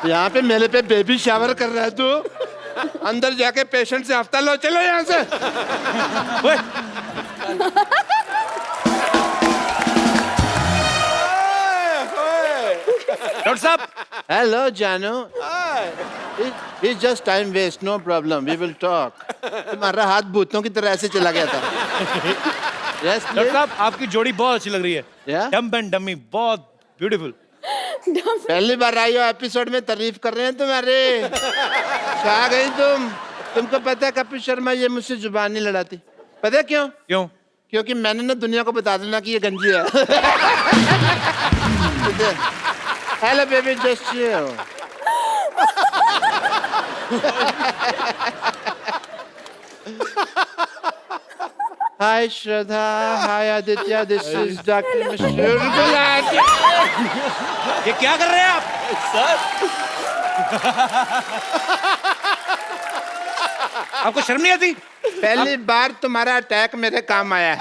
यहाँ पे मेले पे बेबी शावर कर रहा है तू। अंदर जाके पेशेंट से हफ्ता लो, चलो यहाँ से। डॉक्टर साहब। हेलो जानू। It's just time waste, no problem. We will talk. तुम्हारा हाथ भूतों की तरह ऐसे चला गया था। Yes, डॉक्टर साहब आपकी जोड़ी बहुत अच्छी लग रही है। Yeah? डम्ब एंड डमी बहुत ब्यूटीफुल। पहली बार आई हो एपिसोड में, तारीफ कर रहे हैं तुम्हारे। छा गई तुम। तुमको पता है कपिल शर्मा ये मुझसे जुबान नहीं लड़ाती। पता है क्यों? क्यों? क्योंकि मैंने ना दुनिया को बता देना कि ये गंजी है। Hello baby, just chill. Hi Shraddha, hi Aditya, this is doctor मशहूर गुलाटी। ये क्या कर रहे हैं आप? सर आपको शर्म नहीं आती? पहली बार तुम्हारा अटैक मेरे काम आया है।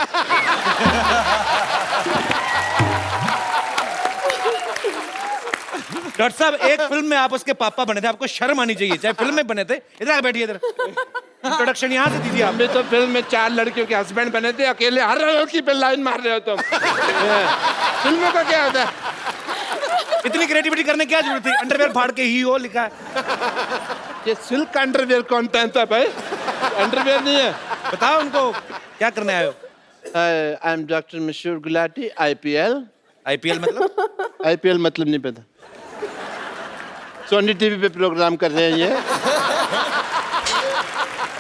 डॉक्टर साहब एक फिल्म में आप उसके पापा बने थे, आपको शर्म आनी चाहिए, चाहे फिल्म में बने थे। इधर आके बैठिए, इधर इंट्रोडक्शन यहाँ से दीजिए आप। अभी तो फिल्म में 4 लड़कियों के हस्बैंड बने थे, अकेले हर लड़की पे लाइन मार रहे हो तुम। फिल्मों का क्या होता है? इतनी क्रिएटिविटी करने की क्या जरूरत थी? अंडरवेयर फाड़ के ही हो लिखा है। ये सिल्क अंडरवेयर कौन पहनता है भाई? अंडरवेयर नहीं है। बताओ उनको क्या करने आए हो? आई एम डॉक्टर मशहूर गुलाटी, IPL। आईपीएल मतलब? IPL मतलब नहीं पता? सोनी टीवी पे प्रोग्राम कर रहे हैं ये।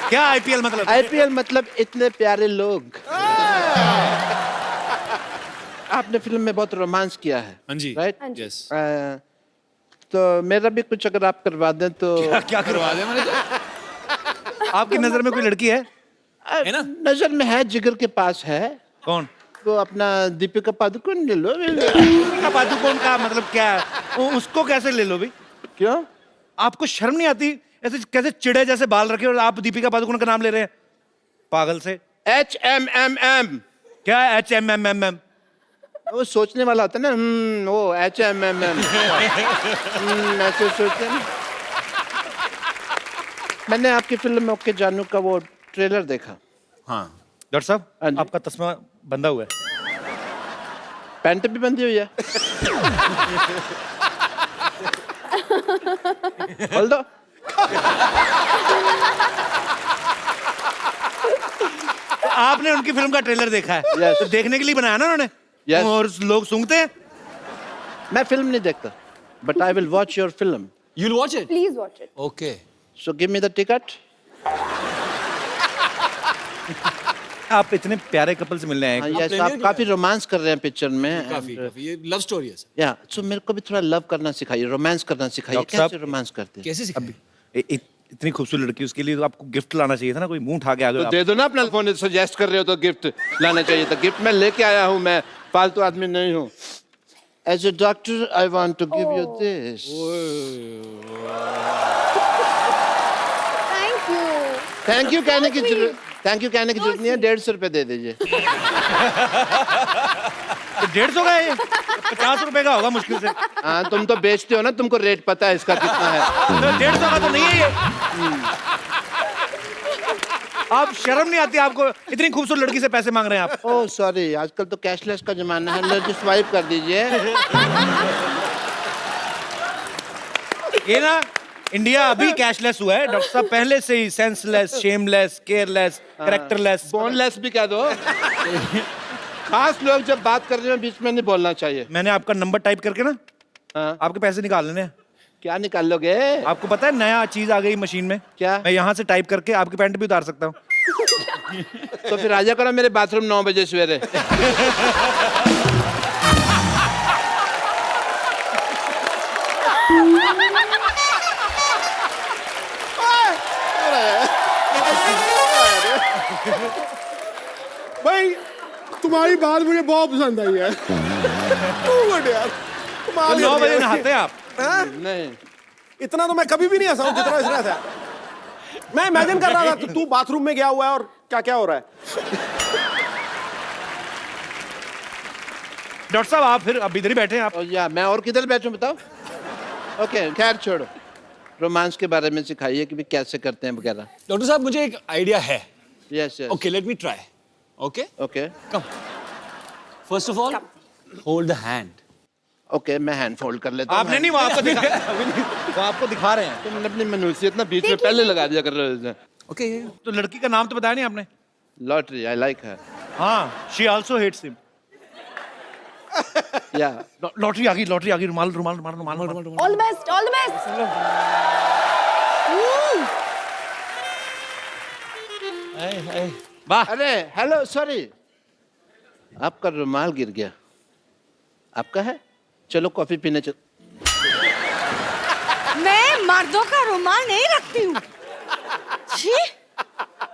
क्या आईपीएल मतलब? IPL मतलब इतने प्यारे लोग। आपने फिल्म में बहुत रोमांस किया है। हाँ जी। राइट? यस। तो मेरा भी कुछ अगर आप करवा दें तो। क्या करवा दें? मैंने तो आपकी नजर में कोई लड़की है ना? नजर में है, जिगर के पास है। कौन? तो अपना दीपिका पादुकोण ले लो। दीपिका पादुकोण का मतलब क्या है? उसको कैसे ले लो भाई? क्यों? आपको शर्म नहीं आती? ऐसे कैसे चिड़े जैसे बाल रखे और आप दीपिका पादुकोण का नाम ले रहे हैं? पागल से। HMMM। क्या है HMMM? वो सोचने वाला होता है ना। वो HMMM। ऐसे सोचते हैं ना। मैंने आपकी फिल्म में ओके जानू का वो ट्रेलर देखा। हाँ डॉक्टर साहब, हाँ जी। आपका तस्मा बंधा हुआ है। पैंट भी बंधी हुई है। खोल दो। तो आपने उनकी फिल्म का ट्रेलर देखा है? Yes. तो देखने के लिए बनाया ना उन्होंने? Yes. और लोग सूंघते हैं। मैं फिल्म नहीं देखता, but I will watch your film. You'll watch it? Please watch it. Okay. So give me the ticket. आप इतने प्यारे कपल से मिलने आए। हाँ, यस, premiere आप किया काफी रोमांस कर रहे हैं पिक्चर में। काफी ये लव स्टोरी है सर। या सो मेरे को भी थोड़ा लव करना सिखाइए, रोमांस करना सिखाइए। डॉक्टर साहब, कैसे रोमांस करते हैं? कैसे सिखाएं? इतनी खूबसूरत लड़की, उसके लिए तो आपको गिफ्ट लाना चाहिए था ना। कोई मुंह उठा के आ गए तो आप। दे दो ना अपना फोन। सजेस्ट कर रहे हो तो गिफ्ट लाना चाहिए था। गिफ्ट मैं लेके आया हूँ, मैं फालतू आदमी नहीं हूँ। As a doctor I want to give you this. Thank you. Thank you कहने की So sweet. जरूरत, थैंक यू कहने की जरूरत नहीं है। 150 रुपए दे दीजिए। तो 150 का है ये? 50 रुपए का होगा मुश्किल से। हाँ, तुम तो बेचते हो ना, तुमको रेट पता है इसका कितना है। तो 150 का तो नहीं है ये। आप शर्म नहीं आती आपको? इतनी खूबसूरत लड़की से पैसे मांग रहे हैं आप। ओह सॉरी, आजकल तो कैशलेस का जमाना है। लो स्वाइप कर दीजिए। ये ना इंडिया अभी कैशलेस हुआ है डॉक्टर साहब, पहले से ही senseless, shameless, careless, characterless. Boneless भी कह दो। खास लोग जब बात कर रहे हो बीच में नहीं बोलना चाहिए। मैंने आपका नंबर टाइप करके ना हाँ। आपके पैसे निकाल लेने हैं। क्या निकाल लोगे? आपको पता है नया चीज आ गई मशीन में? क्या? मैं यहाँ से टाइप करके आपकी पैंट भी उतार सकता हूँ। तो फिर आजा करो मेरे बाथरूम 9 बजे सवेरे। भाई तुम्हारी बात मुझे बहुत पसंद आई है। Good यार, कमाल तो 9 कर दिया बजे भाई। नहाते हैं आप? हाँ? नहीं, इतना तो मैं कभी भी नहीं हंसा हूं जितना इसने हंसा। मैं इमेजिन कर रहा था तू बाथरूम में गया हुआ है और क्या क्या हो रहा है। डॉक्टर साहब आप फिर अब इधर ही बैठे हैं आप। और या मैं और किधर बैठूं बताओ? ओके खैर छोड़ो, रोमांस के बारे में सिखाइए कि भी कैसे करते हैं वगैरह। डॉक्टर साहब मुझे एक आइडिया है. Yes yes Okay, let me try. Okay? Okay Come. First of all, hold the hand. Okay, मैं हैंड फोल्ड कर लेता हूँ। आपने नहीं, वो आपको दिखा वो आपको दिखा रहे हैं। तुमने अपनी मनुष्यत ना बीच में पहले लगा दिया कर रहे हो। Okay. तो लड़की का नाम तो बताया नहीं आपने। लॉटरी, आई लाइक हर। हाँ, शी आल्सो हेट्स हिम। या लॉटरी आ गई, रुमाल रुमाल रुमाल रुमाल रुमाल। All the best, all the best. वाह, अरे हेलो, सॉरी, आपका रुमाल गिर गया। आपका है? चलो कॉफी पीने चल। मैं मर्दों का रुमाल नहीं रखती हूँ। छी,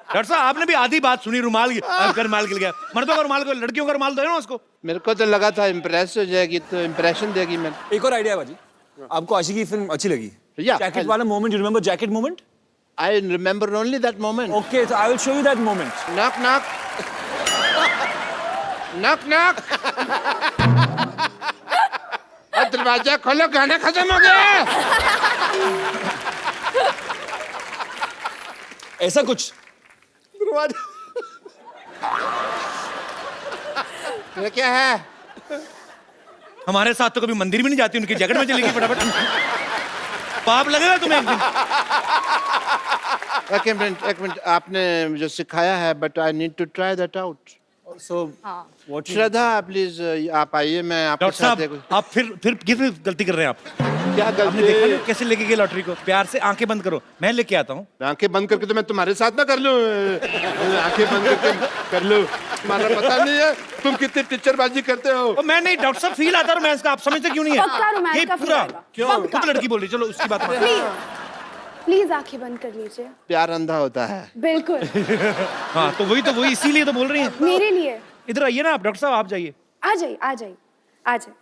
डॉक्टर साहब आपने भी आधी बात सुनी, रुमाल गिर गया। मर्दों का रुमाल को, लड़कियों का रुमाल दो ना उसको। मेरे को तो लगा था इम्प्रेस हो जाएगी, तो इम्प्रेशन देगी। मैं एक और आइडिया है बाजी. आपको आशिकी फिल्म अच्छी लगी? Yeah, जैकेट I'll- वाला moment, you remember jacket moment? I remember only that moment. Okay, so I will show you that moment. Knock knock knock knock. दरवाजा खोलो, गाना खत्म हो गया। ऐसा कुछ. ये क्या है? हमारे साथ तो कभी मंदिर भी नहीं जाती, उनकी जैकेट में चलेगी फटाफट। पाप लगेगा तुम्हें एक दिन। एक मिनट, आपने जो सिखाया है, but I need to try that out. So, what you... Shraddha please आप आइए, मैं आपके डॉक्टर साथ साहब आप फिर किस गलती कर रहे हैं आप? क्या आपने देखा गलती? नहीं कैसे लेके गए लॉटरी को? प्यार से आंखें बंद करो, मैं लेके आता हूँ। आंखें बंद करके तो मैं तुम्हारे साथ ना कर लूं। आंखें बंद करके कर लूं, तुम्हारा पता नहीं है तुम कितनी टीचरबाजी करते हो। और मैं नहीं, डॉक्टर साहब फील आता है रोमांस का, आप समझते क्यों नहीं है? पक्का रोमांस ये का feel पूरा आएगा। क्यों? पक्का। खुद लड़की बोल रही, चलो उसकी बात मान। प्लीज प्लीज आंखें बंद कर लीजिए। प्यार अंधा होता है। बिल्कुल, हाँ तो वही इसीलिए तो बोल रही हैं। मेरे लिए। इधर आइए ना आप, डॉक्टर साहब आप जाइए। आ जाइए, आ जाइए, आ जाइए।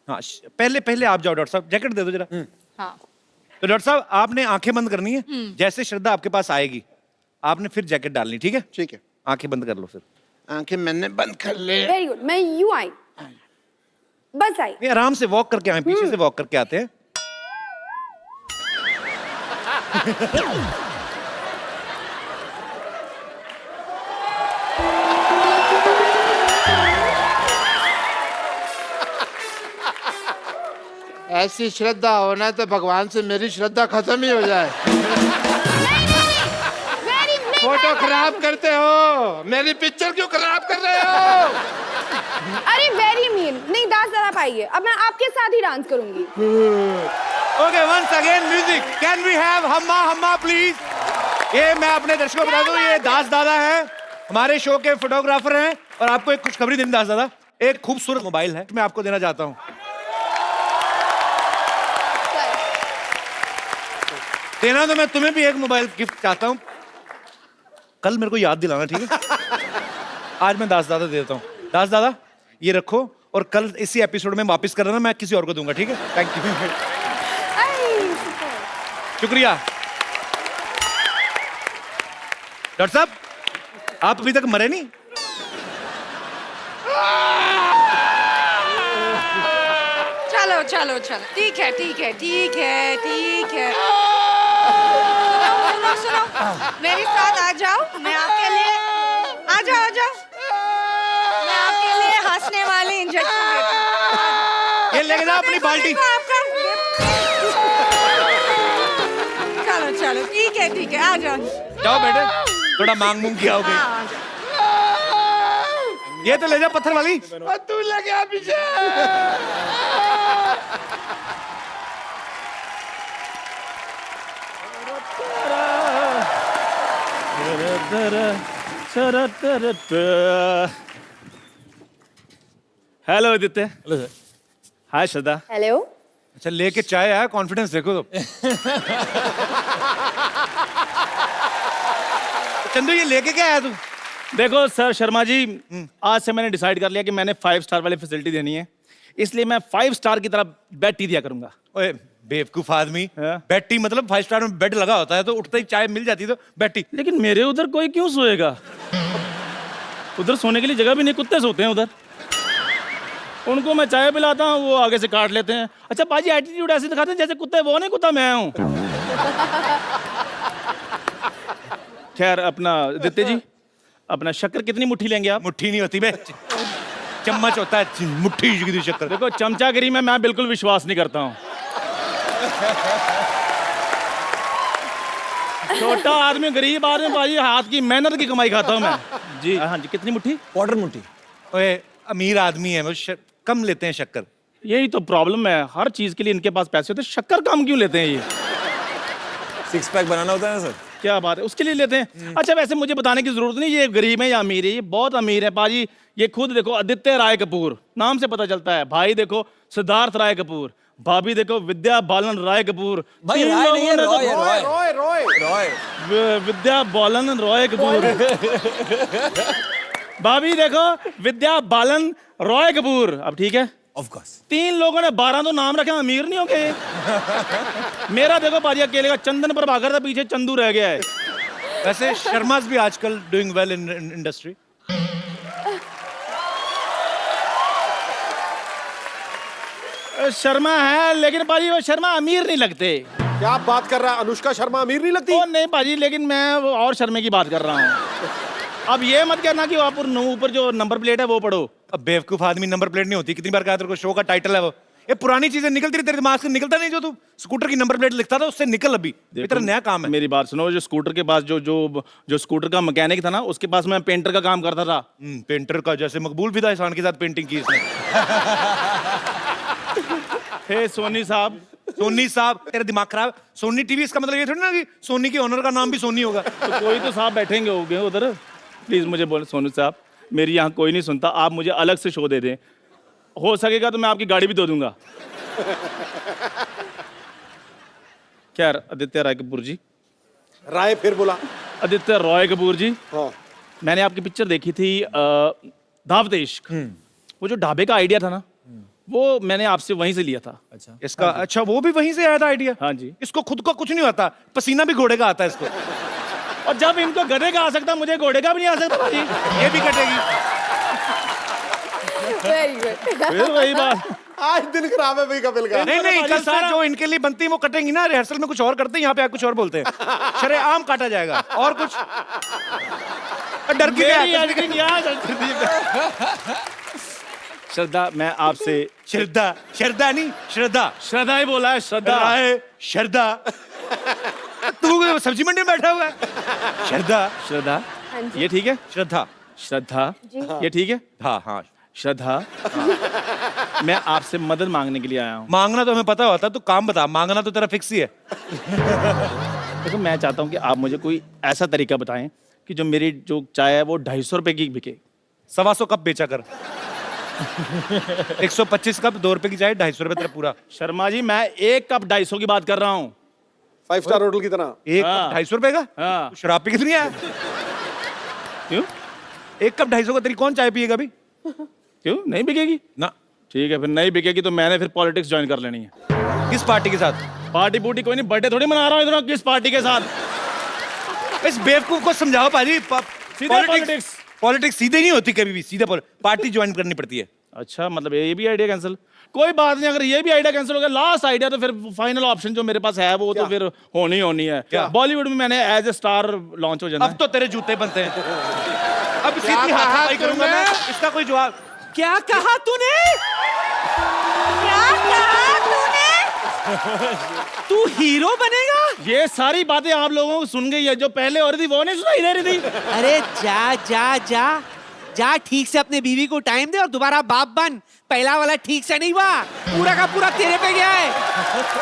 हाँ पहले आप जाओ, डॉक्टर साहब जैकेट दे दो जरा। हाँ, तो डॉक्टर साहब आपने आंखें बंद करनी है, जैसे श्रद्धा आपके पास आएगी आपने फिर जैकेट डालनी, ठीक है? ठीक है, आंखें बंद कर लो फिर। आंखें मैंने बंद कर ले। Very good. मैं यूं आई, बस आई। नहीं आराम से वॉक करके आए, पीछे से वॉक करके आते हैं। ऐसी श्रद्धा होना तो भगवान से मेरी श्रद्धा खत्म ही हो जाए। फोटो खराब करते हो, मेरी पिक्चर क्यों खराब कर रहे हो? अरे वेरी मीन। नहीं, डांस जरा पाइए, अब मैं आपके साथ ही डांस करूंगी। Okay once again music, can we have Humma Humma please. ये मैं अपने दर्शकों को बता दूं, ये दास दादा है, हमारे शो के फोटोग्राफर हैं, और आपको एक खुशखबरी देनी दास दादा, एक खूबसूरत मोबाइल है मैं आपको देना चाहता हूँ। देना तो मैं तुम्हें भी एक मोबाइल गिफ्ट चाहता हूँ, कल मेरे को याद दिलाना, ठीक है? आज मैं दास दादा देता हूँ। दास दादा ये रखो, और कल इसी एपिसोड में वापस कर देना, मैं किसी और को दूंगा, ठीक है? Thank you. शुक्रिया। डॉक्टर साहब आप अभी तक मरे नहीं? चलो चलो चलो, ठीक है ठीक है ठीक है ठीक है। सुनो सुनो, मेरे साथ आ जाओ, मैं आपके लिए आ जाओ। मैं आपके लिए हंसने वाले इंजेक्शन देती हूँ। ये लेके जाओ अपनी बाल्टी। आपका चलो चलो, ठीक है आ जाओ। जाओ बेटे, थोड़ा मांग मूंग किया हो गई। हाँ, आ जाओ। ये तो ले जा पत्थर वाली। और तू लगा पीछे। Hello Aditya. Hello sir. Hi Shraddha. Hello. अच्छा लेके चाय आया, कॉन्फिडेंस देखो तो। चंदू ये लेके क्या आया तू? देखो सर शर्मा जी, आज से मैंने डिसाइड कर लिया कि मैंने 5 स्टार वाली फैसिलिटी देनी है, इसलिए मैं 5 स्टार की तरफ बेड टी दिया करूंगा। ओए बेवकूफ आदमी, हाँ? बेड टी मतलब 5 स्टार में बेड लगा होता है, तो उठते ही चाय मिल जाती तो बेड टी। लेकिन मेरे उधर कोई क्यों सोएगा? उधर सोने के लिए जगह भी नहीं, कुत्ते सोते हैं उधर। उनको मैं चाय पिलाता हूँ, वो आगे से काट लेते हैं। अच्छा पाजी एटीट्यूड ऐसे दिखाते हैं जैसे कुत्ते वो नहीं, कुत्ता मैं हूँ। खैर अपना आदित्य जी, अपना शक्कर कितनी मुट्ठी लेंगे आप? मुट्ठी नहीं होती बे, चम्मच होता है, मुट्ठी की शक्कर। देखो चमचागिरी में मैं बिल्कुल विश्वास नहीं करता हूँ। छोटा आदमी, गरीब आदमी भाई, हाथ की मेहनत की कमाई खाता हूँ मैं। जी हाँ जी, कितनी मुट्ठी? क्वार्टर मुट्ठी। ओए अमीर आदमी है वो, कम लेते हैं शक्कर। यही तो प्रॉब्लम है, हर चीज के लिए इनके पास पैसे होते हैं, शक्कर कम क्यों लेते हैं ये? 6 पैक बनाना होता है ना सर। क्या बात है, उसके लिए लेते हैं। अच्छा वैसे मुझे बताने की जरूरत नहीं ये गरीब है या अमीर है, ये बहुत अमीर है पाजी। ये खुद देखो आदित्य राय कपूर, नाम से पता चलता है। भाई देखो सिद्धार्थ राय कपूर, भाभी देखो विद्या बालन राय कपूर। भाई तीन राय लोगों नहीं है, ने तो- रॉय है, रॉय। रॉय रॉय रॉय। विद्या बालन रॉय कपूर। भाभी देखो विद्या बालन रॉय कपूर। अब ठीक है, ऑफ कोर्स। 3 लोगों ने 12 तो नाम रखे, अमीर नहीं हो गए। मेरा देखो पाजी अकेले का चंदन प्रभाकर था, पीछे चंदू रह गया है। वैसे शर्माज भी आजकल doing well in industry. Sharma है लेकिन पाजी वो शर्मा अमीर नहीं लगते। क्या बात कर रहा है? अनुष्का शर्मा अमीर नहीं लगती? ओ नहीं पाजी, लेकिन मैं वो और शर्मे की बात कर रहा हूँ। अब ये मत कहना कि आप ऊपर जो नंबर प्लेट है वो पढ़ो। अब बेवकूफ आदमी नंबर प्लेट नहीं होती। कितनी बार कहा तेरे को, शो का टाइटल है वो। ये पुरानी चीजें निकलती रही तेरे दिमाग से, निकलता नहीं। जो तू स्कूटर की नंबर प्लेट लिखता था उससे निकल, अभी ये तेरा नया काम है। मेरी बात सुनो, जो स्कूटर के पास जो स्कूटर का मैकेनिक था ना, उसके पास मैं पेंटर का काम करता था। पेंटर का, जैसे मकबूल फिदा एहसान के साथ पेंटिंग की इसने। हे सोनी साहब। सोनी साहब, तेरा दिमाग खराब। सोनी टीवी, इसका मतलब ये थोड़ी ना कि सोनी के ओनर का नाम भी सोनी होगा। तो कोई तो साहब बैठेंगे होंगे उधर। प्लीज मुझे बोले सोनू साहब, मेरी यहाँ कोई नहीं सुनता, आप मुझे अलग से शो दे दें। हो सकेगा तो मैं आपकी गाड़ी भी धो दूंगा। खैर आदित्य राय कपूर जी, राय फिर बोला। आदित्य रॉय कपूर जी, हाँ। मैंने आपकी पिक्चर देखी थी दावत इश्क। वो जो ढाबे का आइडिया था ना, वो मैंने आपसे वहीं से लिया था। अच्छा। इसका अच्छा, वो भी वहीं से आया था आइडिया? हाँ जी। इसको खुद को कुछ नहीं आता, पसीना भी घोड़े का आता है इसको। और जब इनको गधे का आ सकता, मुझे घोड़े का भी नहीं आ सकता भाजी। ये भी कटेगी। Very good. फिर वही बात। आज दिन खराब है भाई कपिल का। नहीं नहीं, कल से सारा- जो इनके लिए बनती है वो कटेंगी ना। रिहर्सल में कुछ और करते हैं, यहाँ पे कुछ और बोलते हैं। शरेआम काटा जाएगा। और कुछ डर की क्या मेरी है? editing यहाँ चलती थी। श्रद्धा, मैं आपसे श्रद्धा, श्रद्धा नहीं श्रद्धा। श्रद्धा ही बोला है, श्रद्धा। राय श्रद्धा। तू सब्जी मंडी में बैठा हुआ है। श्रद्धा, श्रद्धा, हाँ जी। ये ठीक है? श्रद्धा। श्रद्धा, जी। ये ठीक है? हाँ हाँ, श्रद्धा, मैं आपसे मदद मांगने के लिए आया हूँ। मांगना तो हमें पता होता, तू काम बता। मांगना तो तेरा फिक्स ही है। देखो मैं चाहता हूँ कि आप मुझे कोई ऐसा तरीका बताएं कि जो मेरी जो चाय है वो 250 रुपए की बिके। 125 कप बेचा कर। 125 कप 2 रुपए की चाय, 250 रुपए तेरा पूरा। शर्मा जी, मैं 1 कप 250 की बात कर रहा हूँ। 5 स्टार होटल की तरह। एक हाँ। कप 250 रुपए का? हाँ। तू शराब पी कितनी है? क्यों? 1 कप 250 का तेरी कौन चाय पिएगा अभी? क्यों नहीं बिकेगी? ना। ठीक है, फिर नहीं बिकेगी तो मैंने फिर पॉलिटिक्स ज्वाइन कर लेनी है। किस पार्टी के साथ? पार्टी बूटी कोई नहीं, बर्थडे थोड़ी मना रहा हूँ इधर, किस पार्टी के साथ? इस बेवकूफ को समझाओ पाजी। पॉलिटिक्स। पॉलिटिक्स सीधे नहीं होती कभी भी, सीधे पार्टी ज्वाइन करनी पड़ती है। अच्छा, मतलब ये भी आइडिया कैंसिल? कोई बात नहीं, अगर ये भी आइडिया कैंसिल हो गया, लास्ट आइडिया तो फिर फाइनल ऑप्शन जो मेरे पास है वो तो फिर होनी है। क्या? बॉलीवुड में मैंने एज ए स्टार लॉन्च हो जाना अब तो तेरे जूते बनते हैं। अब सीधी कहा हाथापाई करूंगा तूने? मैं। इसका कोई जवाब? क्या कहा तूने? क्या कहा तूने? तू हीरो बनेगा? ये सारी बातें आप लोगों को सुन गई है, जो पहले हो रही थी वो नहीं सुनाई दे रही थी। अरे जा जा जा जा, ठीक से अपने बीवी को टाइम दे और दोबारा बाप बन। पहला वाला ठीक से नहीं हुआ, पूरा का पूरा तेरे पे गया है।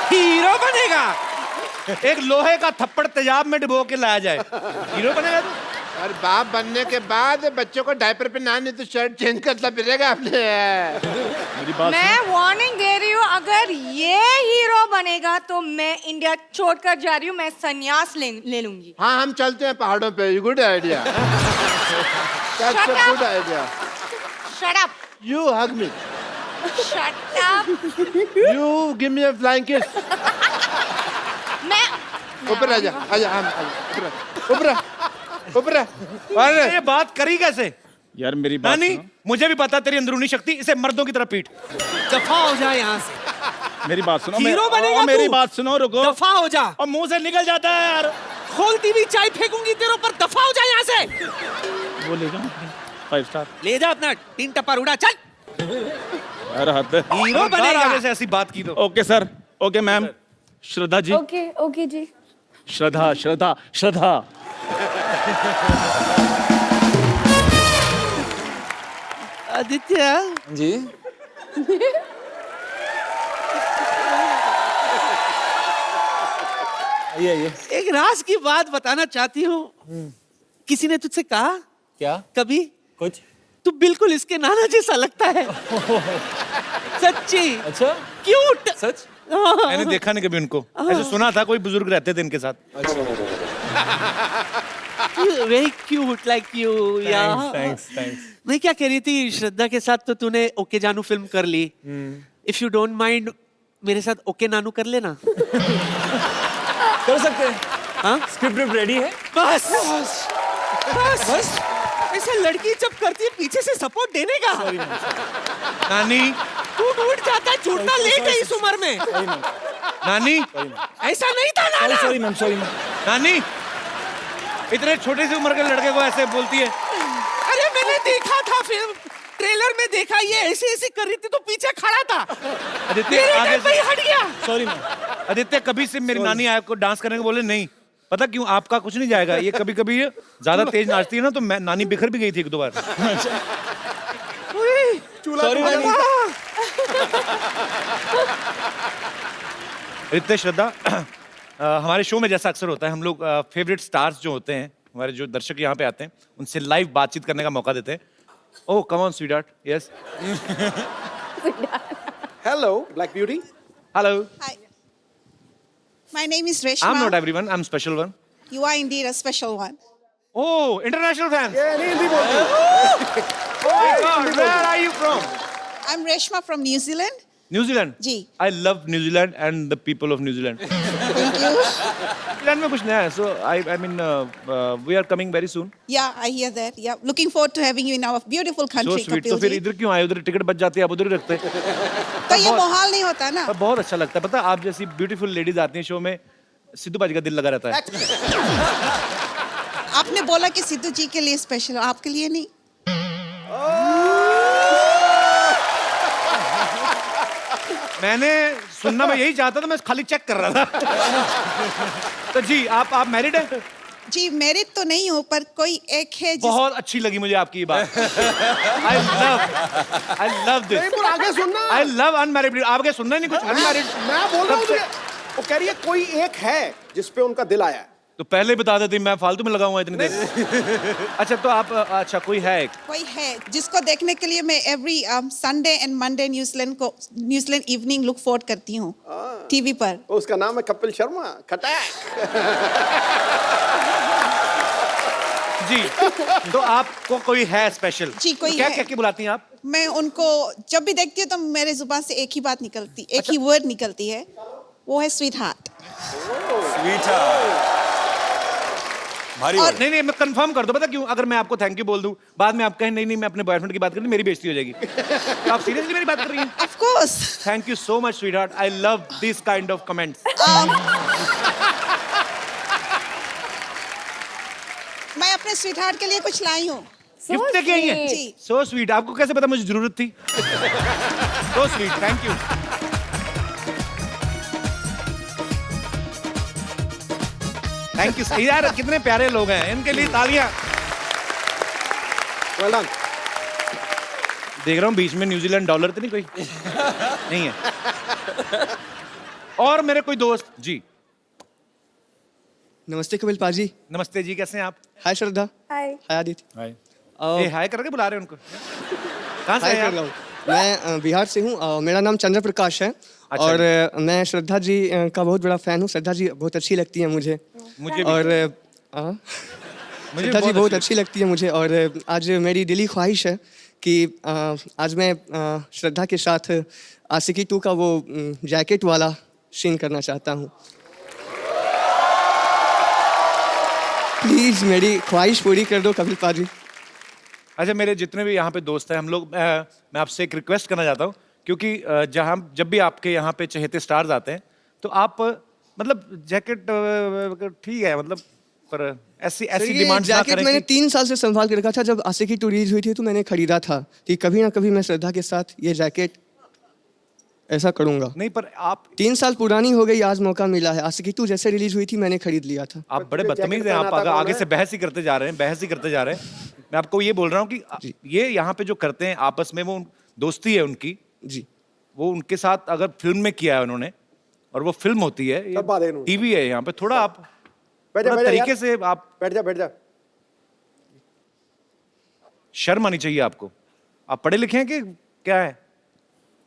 हीरो बनेगा। एक लोहे का थप्पड़ तेजाब में डुबो के लाया जाए, हीरो बनेगा तू? और बाप बनने के बाद बच्चों को डायपर पे ना, नहीं तो शर्ट चेंज करता फिरेगा आपने। मेरी बात मैं वार्निंग दे रही हूँ, अगर ये हीरो बनेगा तो मैं इंडिया छोड़कर जा रही हूँ। मैं संन्यास ले लूंगी। हाँ हम चलते हैं पहाड़ों पे। Good idea. Shut up. Good idea. Shut up. You hug me. Shut up. You give me a flying kiss. मैं ऊपर आजा, आजा, हम ऊपर ऊपर ऊपर। अरे ये बात करी कैसे? यार मेरी बात नानी सुनो। मुझे भी पता तेरी अंदरूनी शक्ति, इसे मर्दों की तरह पीट। दफा हो जा यहाँ से, मेरी बात सुनो। हीरो बनेगा मेरी तू। बात सुनो, रुको। दफा हो जा। और मुंह से निकल जाता है यार। खोलती हुई चाय फेंकूंगी तेरे ऊपर, दफा हो जा यहाँ से। वो ले जाओ 5 स्टार। ले जा अपना 3 टप्पा उड़ा, चल। यार हद है। हीरो खबरदार बनेगा। आगे से ऐसी बात की तो। Okay sir, okay ma'am. Shraddha ji, okay okay जी। श्रद्धा श्रद्धा श्रद्धा। आदित्य, जी ये एक राज की बात बताना चाहती हूँ। किसी ने तुझसे कहा क्या कभी कुछ? तू बिल्कुल इसके नाना जैसा लगता है? सच्ची, अच्छा क्यूट। सच? मैंने देखा नहीं कभी उनको, ऐसे सुना था कोई बुजुर्ग रहते थे इनके साथ। Very cute like you. Thanks मैं क्या कह रही थी, श्रद्धा के साथ तो तूने ओके जानू फिल्म कर ली। इफ यू डोंट माइंड मेरे साथ ओके नानू कर लेना। कर सकते हैं। हाँ, स्क्रिप्ट रेडी है? बस बस ऐसा लड़की जब करती है पीछे से सपोर्ट देने का। नानी टूट उठ जाता है, छूटना लेट है इस उम्र में। नानी ऐसा नहीं था नाना। Sorry ma'am, sorry ma'am. नानी इतने छोटे से उम्र के लड़के को ऐसे बोलती है। अरे मैंने देखा था फिल्म, ट्रेलर में देखा, ये ऐसे ऐसे कर रही थी तो पीछे खड़ा था। आदित्य मेरे आगे टाइम पे ही हट गया। Sorry ma'am. आदित्य कभी से मेरी नानी आपको डांस करने को बोले नहीं, पता क्यों? आपका कुछ नहीं जाएगा। ये कभी कभी ज्यादा तेज नाचती है ना, तो मैं नानी बिखर भी गई थी 1-2 बार। सॉरी नानी। आदित्य, श्रद्धा, हमारे शो में जैसा अक्सर होता है, हम लोग फेवरेट स्टार्स जो होते हैं, हमारे जो दर्शक यहाँ पे आते हैं, उनसे लाइव बातचीत करने का मौका देते हैं। Oh come on sweetheart, yes. Hello black beauty. Hello, Hi. My name is I Reshma. Am not everyone, I am special one. You are indeed a special one. Oh international fan. ये नहीं हिंदी बोलती। Where are you from? I'm Reshma from New Zealand. New Zealand. जी। I love New Zealand and the people of New Zealand. Thank you. New Zealand में कुछ नया है, so I mean we are coming very soon. Yeah, I hear that. Yeah, looking forward to having you in our beautiful so country, sweet. तो Kapil फिर ji. इधर क्यों आए? उधर टिकट बच जाती है, आप उधर ही रखते। तो ये माहौल नहीं होता ना। पर बहुत अच्छा लगता है, पता है, आप जैसी ब्यूटीफुल लेडीज आती हैं शो में, सिद्धू बाजी का दिल लगा रहता है। आपने बोला कि सिद्धू जी के लिए स्पेशल, आपके लिए नहीं। मैंने सुनना मैं यही चाहता था, मैं खाली चेक कर रहा था। तो जी आप मैरिड हैं? जी मैरिड तो नहीं हूँ, पर कोई एक है जिस... बहुत अच्छी लगी मुझे आपकी ये बात। आई लव नहीं दिस। पर आगे सुनना। I love unmarried. आगे सुनना ही नहीं कुछ। अनमैरिड मैं बोल रहा हूँ तुझे। वो कह रही है कोई एक है जिस पे उनका दिल आया है। तो पहले बता देती, मैं फालतू में लगाऊंगा इतनी देर। अच्छा तो आप, अच्छा कोई है एक? कोई है जिसको देखने के लिए मैं every Sunday and Monday New Zealand evening look forward करती हूँ टीवी पर। उसका नाम है कपिल शर्मा खटैक। जी तो आपको कोई है स्पेशल? जी, कोई क्या है। क्या बुलाती हैं आप? मैं उनको जब भी देखती हूँ तो मेरे जुबान से एक ही बात निकलती, एक ही वर्ड निकलती है, वो है स्वीट हार्ट। भारी और- वर्ड। नहीं मैं कंफर्म कर दो, पता क्यों? अगर मैं आपको थैंक यू बोल दूं, बाद में आप कहें नहीं मैं अपने बॉयफ्रेंड की बात कर रही, मेरी बेइज्जती हो जाएगी। तो आप सीरियसली मेरी बात कर रही हैं? Of course. Thank you so much sweetheart, I love this kind of comments. मैं अपने स्वीट हार्ट के लिए कुछ लाई हूँ। गिफ्ट लेके आई हैं? जी। So sweet. आपको कैसे पता मुझे जरूरत थी? So sweet, thank you. Thank you यार, कितने प्यारे लोग हैं, इनके लिए तालियां। Well done. देख रहा हूँ बीच में न्यूजीलैंड डॉलर तो नहीं कोई नहीं है। और मेरे कोई दोस्त जी। नमस्ते कपिल पाजी। नमस्ते जी, कैसे हैं आप? हाय श्रद्धा। हाय। हाय आदित्य। हाय। हाय करके बुला रहे हैं उनको। कहाँ से हाय हैं कर रहा आप? हूँ। मैं बिहार से हूँ। मेरा नाम चंद्र प्रकाश है। अच्छा और मैं श्रद्धा जी का बहुत बड़ा फैन हूँ। श्रद्धा जी बहुत अच्छी लगती है मुझे। मुझे भी। और मुझे श्रद्धा जी बहुत अच्छी लगती है मुझे। और आज मेरी दिली ख्वाहिश है कि आज मैं श्रद्धा के साथ आशिकी 2 का वो जैकेट वाला सीन करना चाहता हूँ। प्लीज मेरी ख्वाहिश पूरी कर दो कपिल पाजी। अच्छा, मेरे जितने भी यहाँ पे दोस्त हैं, हम लोग मैं आपसे एक रिक्वेस्ट करना चाहता हूँ, क्योंकि जब भी आपके यहाँ पे चहेते स्टार्स आते हैं तो आप मतलब जैकेट ठीक है, मतलब पर ऐसी ऐसी डिमांड ना जैकेट करें मैंने कि 3 साल से संभाल के रखा था। जब आशिकी 2 रिलीज हुई थी तो मैंने खरीदा था कि कभी ना कभी मैं श्रद्धा के साथ ये जैकेट ऐसा करूंगा। नहीं, पर आप 3 साल पुरानी हो गई, आज मौका मिला है। आशिकी 2 जैसे रिलीज हुई थी मैंने खरीद लिया था। आप बड़े बदतमीज हैं। आप आगे से बहस ही करते जा रहे हैं, बहस ही करते जा रहे हैं। मैं आपको ये बोल रहा हूँ कि ये यहाँ पे जो करते हैं आपस में, वो दोस्ती है उनकी जी, वो उनके साथ अगर फिल्म में किया है उन्होंने और वो फिल्म होती है, सब बात है इन्होंने। टीवी है, यहाँ पे थोड़ा आप बैठ जा, थोड़ा बैठ जा तरीके यार। से आप बैठ जा। शर्म आनी चाहिए आपको। आप पढ़े लिखे हैं कि क्या है?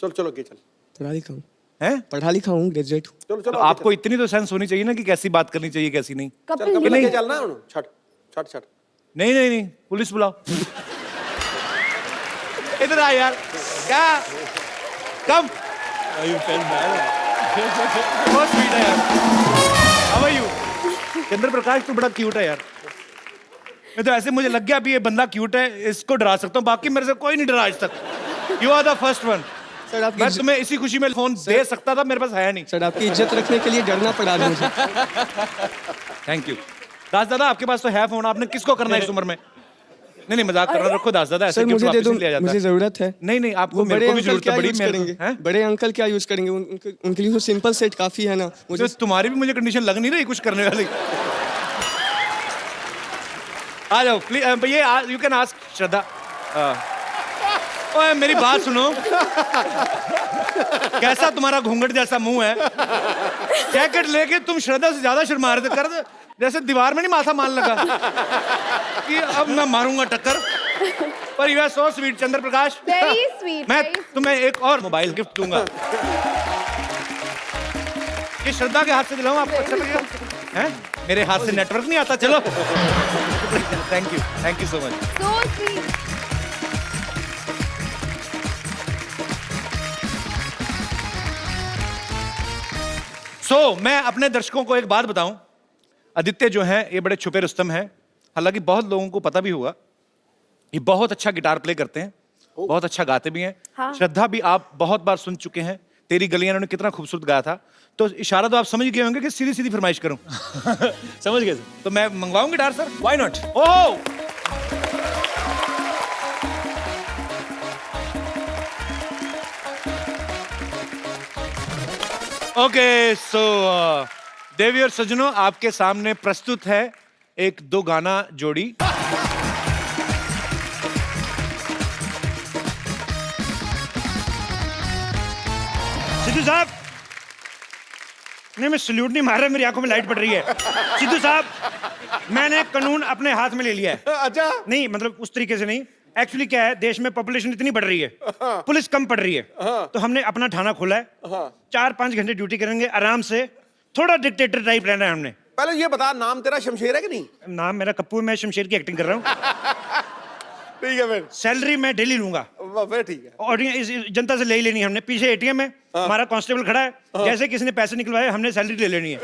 चलो के चल। पढ़ा लिखा हूँ, हैं? पढ़ा लिखा हूँ, ग्रेजुएट हूँ। चलो तो आपको इतनी तो सेंस होनी चाहिए ना कि कैसी बात करनी चाहिए, कैसी नहीं। कपिल कपिल जी लेके चलना है छट। नहीं, पुलिस बुलाओ। इधर आ यार, क्या कम बहुत स्वीट है यार। How are you? Chandra Prakash तो बड़ा क्यूट है यार। मैं तो ऐसे मुझे लग गया अभी ये बंदा क्यूट है, इसको डरा सकता हूँ, बाकी मेरे से कोई नहीं डरा आज तक। You are the first one. Sir आपकी मैं तुम्हें इसी खुशी में फोन दे सकता था, मेरे पास है नहीं। सर आपकी इज्जत रखने के लिए डरना पड़ा मुझे। Thank you. दास दादा, आपके पास तो है फोन, आपने किसको करना है इस उम्र में? नहीं, मजाक कर रहा हूं, रखो दास दादा, ऐसे सर क्यों मुझे दे वापस दो, नहीं लिया जाता? मुझे जरूरत है। नहीं, आपको वो मेरे बड़े को भी अंकल जरूरत क्या है बड़ी। यूज मेरे करेंगे? हैं? बड़े अंकल क्या यूज करेंगे? उनके लिए तो सिंपल सेट काफी है ना। मुझे तो तुम्हारी भी मुझे कंडीशन लग नहीं रही कुछ करने वाली। आ जाओ प्लीज, ये यू कैन आस्क श्रद्धा। ओए मेरी बात सुनो, कैसा तुम्हारा घूंघट जैसा मुंह है, जैकेट लेके तुम श्रद्धा से ज्यादा शर्मा रहे थे। कर दे जैसे दीवार में नहीं माथा मान लगा कि अब मैं मारूंगा टक्कर। पर you are so sweet Chandra Prakash. Very sweet. मैं तुम्हें एक और मोबाइल गिफ्ट दूंगा। ये श्रद्धा के हाथ से दिलाऊं, आपको अच्छा लगेगा? हैं? मेरे हाथ से नेटवर्क नहीं आता। चलो thank you so much. So sweet. मैं अपने दर्शकों को एक बात बताऊं, आदित्य जो हैं ये बड़े छुपे रुस्तम हैं। हालांकि बहुत लोगों को पता भी होगा, ये बहुत अच्छा गिटार प्ले करते हैं, बहुत अच्छा गाते भी हैं। हाँ। श्रद्धा भी आप बहुत बार सुन चुके हैं, तेरी गलियां इन्होंने कितना खूबसूरत गाया था। तो इशारा तो आप समझ गए होंगे कि सीधी सीधी फरमाइश करूं। समझ गए सर। तो मैं मंगवाऊं guitar sir? Why not? Oh okay, so देवी और सजनों, आपके सामने प्रस्तुत है एक 2 गाना जोड़ी। सिद्धू साहब, नहीं मैं सल्यूट नहीं मार रहा, मेरी आंखों में लाइट पड़ रही है। सिद्धू साहब, मैंने कानून अपने हाथ में ले लिया है। अच्छा, नहीं मतलब उस तरीके से नहीं, एक्चुअली क्या है, देश में पॉपुलेशन इतनी बढ़ रही है, पुलिस कम पड़ रही है, तो हमने अपना थाना खोला है। 4-5 घंटे ड्यूटी करेंगे आराम से, थोड़ा डिक्टेटर टाइप रहना है हमने। पहले ये बता, नाम तेरा शमशेर है कि नहीं? नाम मेरा कप्पू है, मैं शमशेर की एक्टिंग कर रहा हूँ। ठीक है फिर। सैलरी मैं डेली लूंगा, फिर ठीक है। ऑडियंस जनता से ले ही लेनी है हमने। पीछे एटीएम है, हमारा कांस्टेबल खड़ा है, जैसे किसी ने पैसे निकलवाए हमने सैलरी ले लेनी है।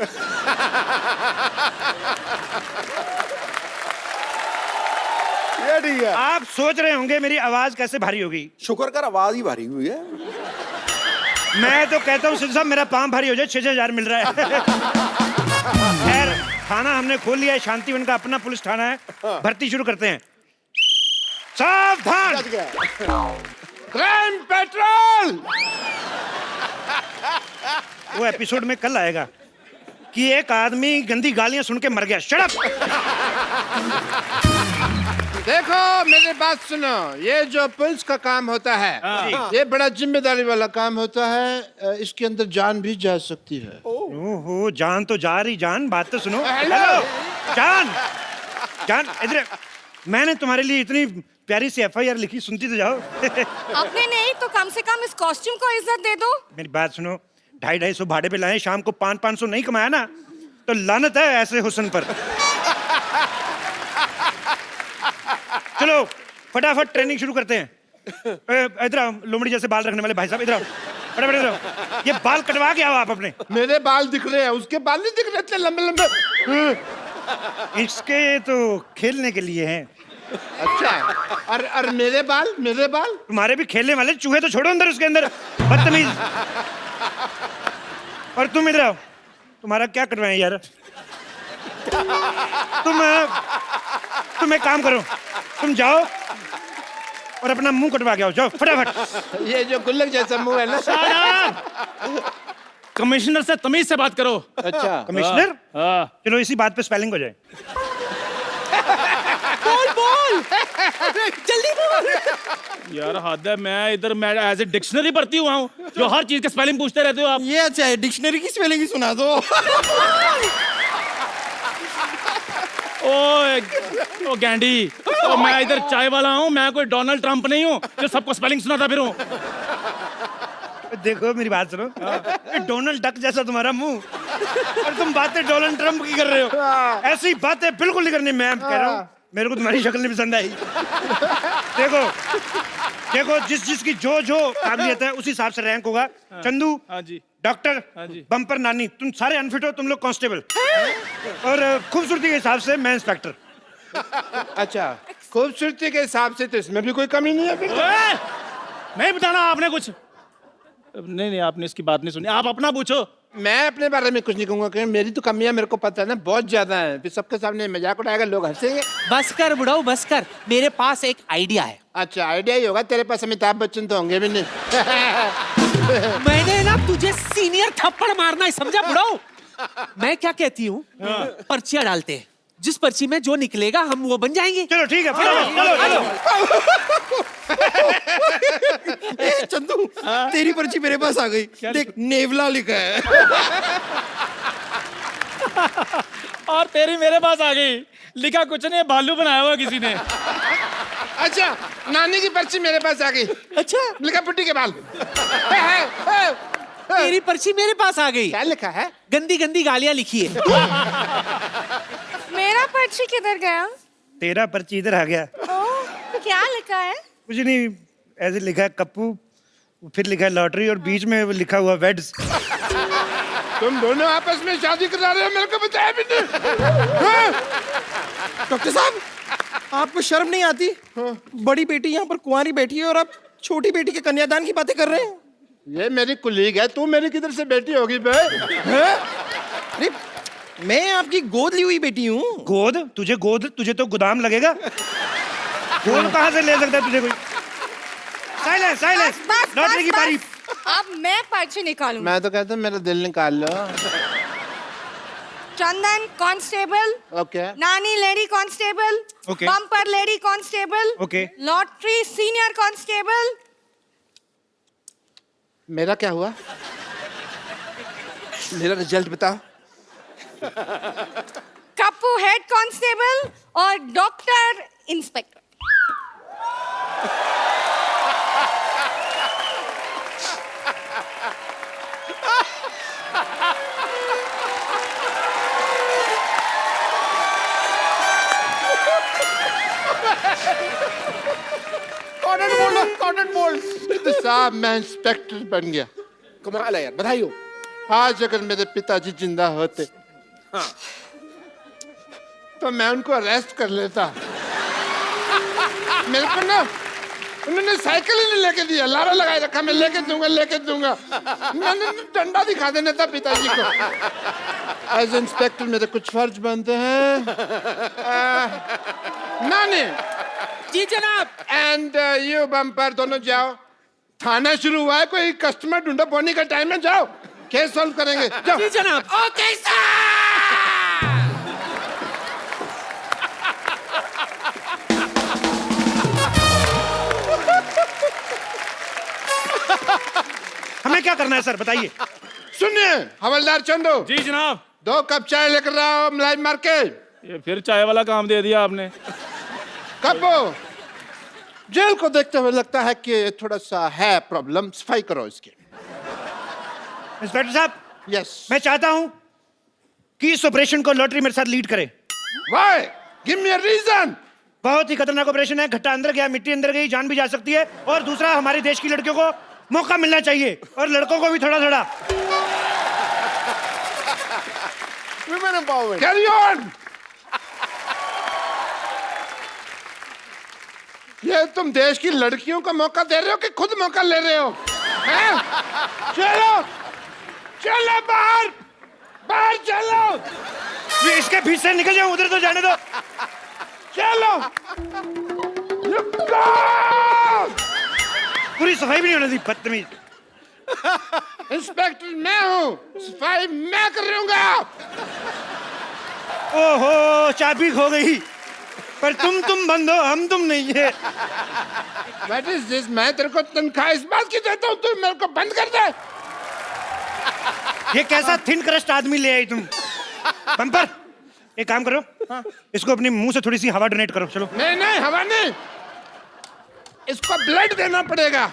ये ठीक है। आप सोच रहे होंगे मेरी आवाज कैसे भारी होगी। शुक्र कर आवाज ही भारी हुई है। मैं तो कहता हूँ सिद्धू साहब, मेरा पाँव भारी हो जाए, 6,000 मिल रहा है। खैर, थाना हमने खोल लिया है, शांतिवन का अपना पुलिस थाना है। भर्ती शुरू करते हैं। सावधान, क्राइम पेट्रोल। वो एपिसोड में कल आएगा कि एक आदमी गंदी गालियां सुन के मर गया। Shut up. देखो मेरी बात सुनो, ये जो पुलिस का काम होता है, ये बड़ा जिम्मेदारी वाला काम होता है। इसके अंदर जान भी जा सकती है। ओहो, जान तो जा रही। जान, बात तो सुनो। हेलो। जान, इधर। मैंने तुम्हारे लिए इतनी प्यारी सी FIR लिखी, सुनती तो जाओ। आपने नहीं तो कम से कम इस कॉस्ट्यूम को इज्जत दे दो। मेरी बात सुनो, 250-250 भाड़े पे लाए, शाम को 500-500 नहीं कमाया ना तो लानत है ऐसे हुस्न पर। चलो फटाफट ट्रेनिंग शुरू करते हैं। इधर आओ, लोमड़ी जैसे बाल रखने वाले भाई साहब, इधर आओ, फटाफट इधर आओ। ये बाल कटवा के आओ आप अपने। मेरे बाल दिख रहे हैं, उसके बाल नहीं दिख रहे इतने लंबे लंबे। इसके तो खेलने के लिए हैं। अच्छा, और मेरे बाल, मेरे बाल? तुम्हारे भी खेलने वाले चूहे तो छोड़ो अंदर, उसके अंदर बदतमीज। और तुम इधर आओ, तुम्हारा क्या कटवाएं यार? तुम एक काम करो, तुम जाओ और अपना मुंह कटवा के आओ, जाओ फटाफट। ये जो गुल्लक जैसा मुंह है ना। कमिश्नर से तमीज से बात करो। अच्छा, कमिश्नर, हाँ। चलो इसी बात पे स्पेलिंग हो जाए। बोल जल्दी बोल। यार हद है, मैं एज ए डिक्शनरी पढ़ती हुआ हूँ, जो हर चीज के स्पेलिंग पूछते रहते हो आप। ये अच्छा है, डिक्शनरी की स्पेलिंग ही सुना दो। ओ गैंडी, तो मैं इधर चाय वाला हूँ, मैं कोई डोनाल्ड ट्रंप नहीं हूँ जो सबको स्पेलिंग सुनाता फिरूं। देखो मेरी बात सुनो, ये डोनाल्ड डक जैसा तुम्हारा मुंह, और तुम बातें डोनाल्ड ट्रंप की कर रहे हो। ऐसी बातें बिल्कुल नहीं करनी। मैं कह रहा हूँ, मेरे को तुम्हारी शक्ल नहीं पसंद आई। देखो जिसकी जो काबिलियत है उसी हिसाब से रैंक होगा। चंदू, हाँ जी, डॉक्टर, हाँ जी, बम्पर नानी, तुम सारे अनफिट हो, तुम लोग कांस्टेबल, और खूबसूरती के हिसाब से मैं इंस्पेक्टर। अच्छा, खूबसूरती के हिसाब से तो इसमें भी कोई कमी नहीं है फिर। नहीं बताना आपने कुछ। नहीं, आपने इसकी बात नहीं सुनी, आप अपना पूछो। मैं अपने बारे में कुछ नहीं कहूंगा, क्योंकि मेरी तो कमियां मेरे को पता है ना, बहुत ज्यादा है। फिर सबके सामने मजाक उड़ाएगा, लोग हंसेंगे। बस कर बुढ़ाऊ, बस कर, मेरे पास एक आइडिया है। अच्छा, आइडिया ही होगा तेरे पास, अमिताभ बच्चन तो होंगे भी नहीं। मैंने ना तुझे सीनियर थप्पड़ मारना है, समझा बुढ़ाऊ? मैं क्या कहती हूँ, पर्चियां डालते हैं, जिस पर्ची में जो निकलेगा हम वो बन जाएंगे। चलो ठीक है, चलो। चंदू, तेरी पर्ची मेरे पास आ गई, देख नेवला लिखा है। और तेरी मेरे पास आ गई, लिखा कुछ नहीं, भालू बनाया हुआ किसी ने। अच्छा, नानी की पर्ची मेरे पास आ गई। अच्छा, लिखा पुट्टी के बाल। तेरी पर्ची मेरे पास आ गई, क्या लिखा है? गंदी गंदी गालियां लिखी है। मेरा पर्ची किधर गया? तेरा पर्ची इधर आ गया। ओह, क्या लिखा है? कुछ नहीं, ऐसे लिखा है कप्पू, फिर लिखा है लॉटरी, और बीच में वो लिखा हुआ वेड्स। तुम दोनों आपस में शादी करा रहे हो, मेरे को बताया भी नहीं। डॉक्टर साहब, आपको शर्म नहीं आती? बड़ी बेटी यहाँ पर कुंवारी बैठी है और आप छोटी बेटी के कन्यादान की बातें कर रहे हैं। ये मेरी कुलीग है, तू मेरी किधर से बेटी होगी बे? अरे मैं आपकी गोद ली हुई बेटी हूँ। गोद? तुझे तो गोदाम लगेगा। गोद कहाँ से ले सकता है तुझे कोई? साइलेंस, लॉटरी की बारी। अब मैं पर्ची निकालूं। मैं तो कहता हूँ मेरा दिल निकाल लो। Chandan constable, okay, Nani lady constable, okay, bumper lady constable, okay, lottery senior constable. मेरा क्या हुआ? मेरा रिजल्ट बताओ। कप्पू हेड कांस्टेबल और डॉक्टर इंस्पेक्टर। Cotton bold. तो साहब, मैं इंस्पेक्टर बन गया। कमाल है यार, बधाई हो। आज अगर मेरे पिताजी जिंदा होते तो मैं उनको अरेस्ट कर लेता। मेरे को ना उन्होंने साइकिल ही नहीं लेके दिया, लारा लगाए रखा, मैं लेके दूंगा। मैंने डंडा दिखा देना था पिताजी को। एज इंस्पेक्टर मेरे कुछ फर्ज बनते हैं। नानी जी जनाब। एंड यू बम्पर, दोनों जाओ। थाना शुरू हुआ है, कोई कस्टमर ढूंढो, बोनी का टाइम है, जाओ केस सॉल्व करेंगे। जाओ। जी जनाब। Okay sir. हमें क्या करना है सर, बताइए। सुनिए हवलदार चंदू। जी जनाब। 2 कप चाय लेकर आओ, मलाई मार के। ये फिर चाय वाला काम दे दिया आपने। कब्बो, जेल को देखते हुए लगता है कि थोड़ा सा है प्रॉब्लम, सफाई करो इसकी। इंस्पेक्टर साहब, यस। मैं चाहता हूं कि इस ऑपरेशन को लॉटरी मेरे साथ लीड करे। Why? Give me a reason. बहुत ही खतरनाक ऑपरेशन है, घट्टा अंदर गया, मिट्टी अंदर गई, जान भी जा सकती है। और दूसरा, हमारे देश की लड़कियों को मौका मिलना चाहिए, और लड़कों को भी थोड़ा थोड़ा। Carry on. ये तुम देश की लड़कियों को मौका दे रहे हो कि खुद मौका ले रहे हो? हैं? चलो चलो बाहर, बाहर चलो, ये इसके बीच से निकल जाओ, उधर तो जाने दो। चलो। रुको! पूरी सफाई भी नहीं होने दी, बदतमीज। इंस्पेक्टर मैं हूँ, सफाई मैं करूंगा। ओहो, चाबी खो गई, पर तुम बंद हो, हम तुम नहीं है। What is this? मैं तेरे को तनख्वाह इस बात की देता हूँ, तू मेरे को बंद कर दे। ये कैसा थिन क्रस्ट आदमी ले आई तुम? बम्पर, एक काम करो, इसको अपने मुंह से थोड़ी सी हवा डोनेट करो, चलो। नहीं नहीं, हवा नहीं, इसको ब्लड देना पड़ेगा।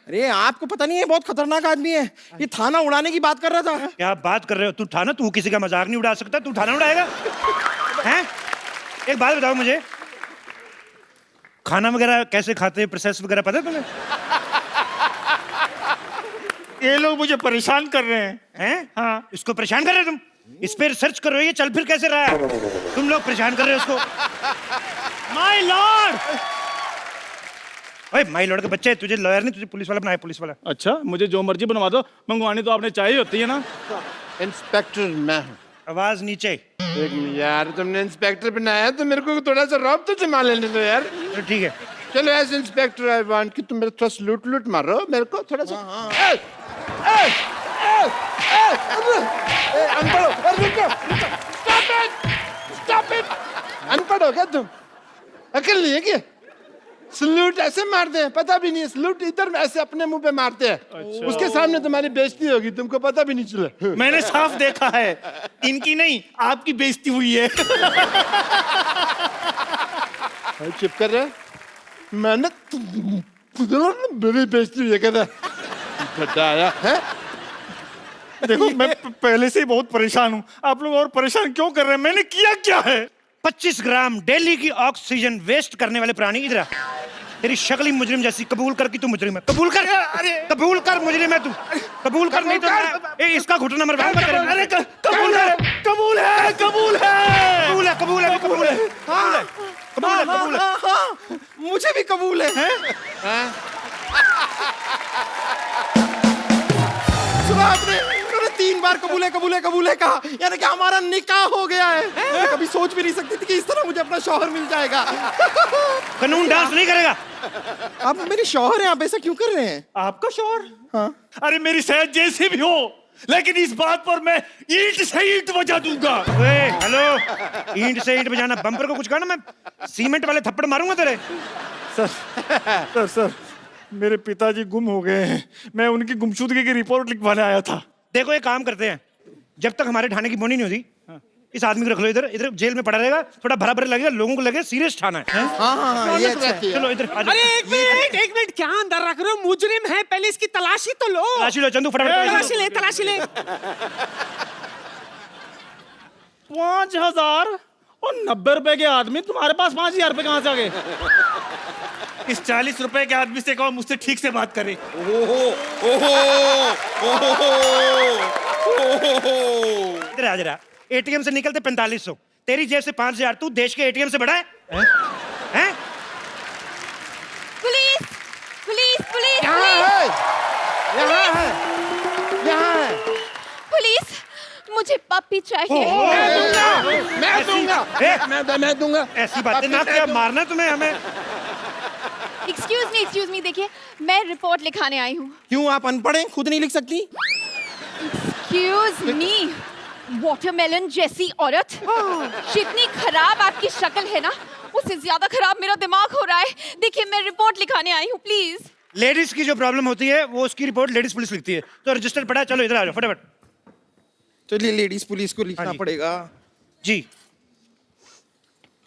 अरे आपको पता नहीं है, बहुत खतरनाक आदमी है। ये थाना उड़ाने की बात कर रहा था। क्या बात कर रहे हो? तू थाना, तू किसी का मजाक नहीं उड़ा सकता, तू थाना उड़ाएगा? हैं? एक बात बताओ मुझे, खाना वगैरह कैसे खाते हैं, प्रोसेस वगैरह पता है तुम्हें? ये लोग मुझे परेशान कर रहे हैं। हाँ, इसको परेशान कर रहे हो तुम? इस पे रिसर्च करो, ये चल फिर कैसे रहा है? तुम लोग परेशान कर रहे हो इसको। My Lord! ओए माय लॉर्ड के बच्चे, तुझे लॉयर नहीं, तुझे पुलिस वाला बनाया, पुलिस वाला। अच्छा, मुझे जो मर्जी बनवा दो, मंगवानी तो आपने चाहिए होती है ना। इंस्पेक्टर मैं हूँ। आवाज नीचे। एक यार, तुमने इंस्पेक्टर बनाया तो मेरे को थोड़ा सा रौब तो जमा लेने दो यार। तो ठीक है, चलो एज इंस्पेक्टर आई वांट कि तुम मेरे थोड़ा सलूट लूट मारो, मेरे को थोड़ा सा। अनपढ़ हो, रुको, स्टॉप इट, अनपढ़ हो क्या तुम? अकल नहीं है क्या? सलूट ऐसे मारते हैं, पता भी नहीं है। सलूट इधर ऐसे अपने मुंह पे मारते हैं। अच्छा। उसके सामने तुम्हारी बेइज्जती होगी, तुमको पता भी नहीं चला। मैंने साफ देखा है, इनकी नहीं आपकी बेइज्जती हुई है। चुप कर रहा है, मैंने मेरी बेइज्जती हुई है कहता बताया है। देखो मैं पहले से ही बहुत परेशान हूँ, आप लोग और परेशान क्यों कर रहे हैं? मैंने किया क्या है? 25 ग्राम डेली की ऑक्सीजन वेस्ट करने वाले प्राणी, इधर आ। तेरी शक्ल ही मुजरिम जैसी, कबूल कर कि तू मुजरिम है। कबूल कर, कबूल कर मुजरिम है तू, कबूल कर, नहीं तो इसका घुटना मरवा। अरे कबूल है, कबूल है, कबूल है, कबूल है, कबूल है, कबूल है, हाँ, कबूल है, कबूल है। हाँ, मुझे भी कबूल है। सुना आपने? उन्होंने 3 बार कबूल है, कबूल है, कबूल है कहा, यानी कि हमारा निकाह हो गया है। मैं कभी सोच भी नहीं सकती थी कि इस तरह मुझे अपना शौहर मिल जाएगा। कानून डांस नहीं करेगा। आप मेरी शौहर हैं, आप ऐसा क्यों कर रहे हैं? आपका शौहर? हाँ। अरे मेरी सेहत जैसी भी हो, लेकिन इस बात पर मैं ईंट से ईंट बजा दूंगा। हेलो, ईंट से ईंट बजाना, बम्पर को कुछ कहना, मैं सीमेंट वाले थप्पड़ मारूंगा तेरे। सर मेरे पिताजी गुम हो गए हैं, मैं उनकी गुमशुदगी की रिपोर्ट लिखवाने आया था। देखो एक काम करते हैं, जब तक हमारे थाने की बोनी नहीं होती, इस आदमी को रख लो इधर, इधर जेल में पड़ा रहेगा, थोड़ा भरा भरा लगेगा, लोगों को लगे सीरियस थाना है। हाँ, ये अच्छा है। चलो इधर आ जाओ। अरे एक मिनट, क्या अंदर रख रहे हो? मुजरिम है, पहले इसकी तलाशी तो लो। तलाशी लो चंदू, फटाफट तलाशी ले। 5000 और 90 रुपए के आदमी, तुम्हारे पास 5000 रुपए कहाँ से आ गए? इस 40 रुपए के आदमी से कहो मुझसे ठीक से बात करे। इधर आ जरा। एटीएम से निकलते 4500, तेरी जेब से 5000, तू देश के एटीएम से बड़ा है? हैं? पुलिस पुलिस पुलिस यहाँ है, यहाँ है, यहाँ है। पुलिस, मुझे पप्पी चाहिए। मैं दूंगा। ऐसी बातें ना क्या, मारना तुम्हें हमें। एक्सक्यूज मी, देखिए मैं रिपोर्ट लिखाने आई हूँ। क्यों, आप अनपढ़ हैं, खुद नहीं लिख सकती? एक्सक्यूज मी, वाटरमेलन जैसी औरत, जितनी खराब आपकी शक्ल है ना, उससे ज्यादा खराब मेरा दिमाग हो रहा है। देखिए मैं रिपोर्ट लिखाने आई हूँ, प्लीज। लेडीज की जो प्रॉब्लम होती है वो उसकी रिपोर्ट लेडीज पुलिस लिखती है, तो रजिस्टर पड़ा है, चलो इधर आ जाओ फटाफट। चलिए लेडीज पुलिस को लिखना पड़ेगा। जी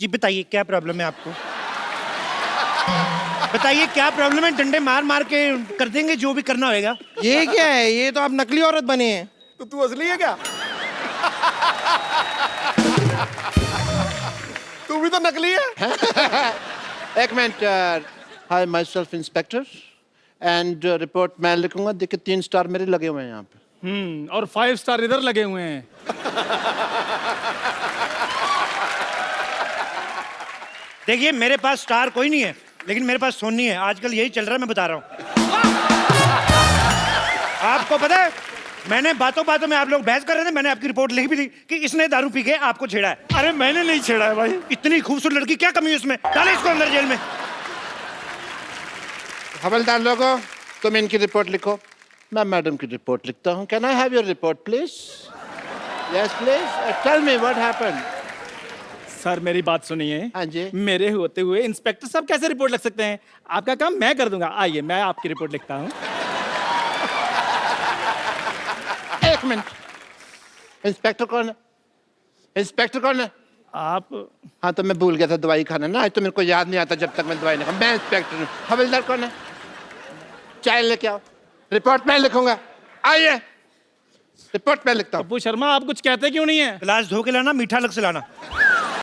जी बताइए क्या प्रॉब्लम है आपको? बताइए क्या प्रॉब्लम है, डंडे मार मार के कर देंगे जो भी करना होगा। ये क्या है? ये तो आप नकली औरत बने हैं। तो तू असली है क्या? तू भी तो नकली है। एक minute. Hi my self inspector, and report मैं लिखूंगा। देखिए 3 स्टार मेरे लगे हुए हैं यहाँ पे। और 5 स्टार इधर लगे हुए हैं। देखिए मेरे पास स्टार कोई नहीं है, लेकिन मेरे पास फोन नहीं है, आजकल यही चल रहा है, मैं बता रहा हूँ। आपको पता है, मैंने बातों बातों में आप लोग बहस कर रहे थे, मैंने आपकी रिपोर्ट लिख भी दी कि इसने दारू पी के आपको छेड़ा है। अरे मैंने नहीं छेड़ा है भाई। इतनी खूबसूरत लड़की, क्या कमी है उसमें? डाले इसको अंदर जेल में। हवलदार लोगों, तुम इनकी रिपोर्ट लिखो, मैं मैडम की रिपोर्ट लिखता हूँ। Can I have your report please? Yes please, tell me what happened. Sir मेरी बात सुनिए। हाँ जी। मेरे होते हुए इंस्पेक्टर साहब कैसे रिपोर्ट लिख सकते हैं? आपका काम मैं कर दूंगा। आइए मैं आपकी रिपोर्ट लिखता हूँ। एक मिनट, इंस्पेक्टर कौन है? इंस्पेक्टर कौन है? आप हाँ तो मैं भूल गया था दवाई खाना ना, आज तो मेरे को याद नहीं आता जब तक मैं दवाई नहीं खाता। मैं इंस्पेक्टर हूँ। हवलदार कौन है? चाय लेके आओ, रिपोर्ट मैं लिखूंगा। आइए, रिपोर्ट मैं लिखता हूँ। पप्पू शर्मा आप कुछ कहते क्यों नहीं है? गिलास धो के लाना, मीठा अलग से लाना।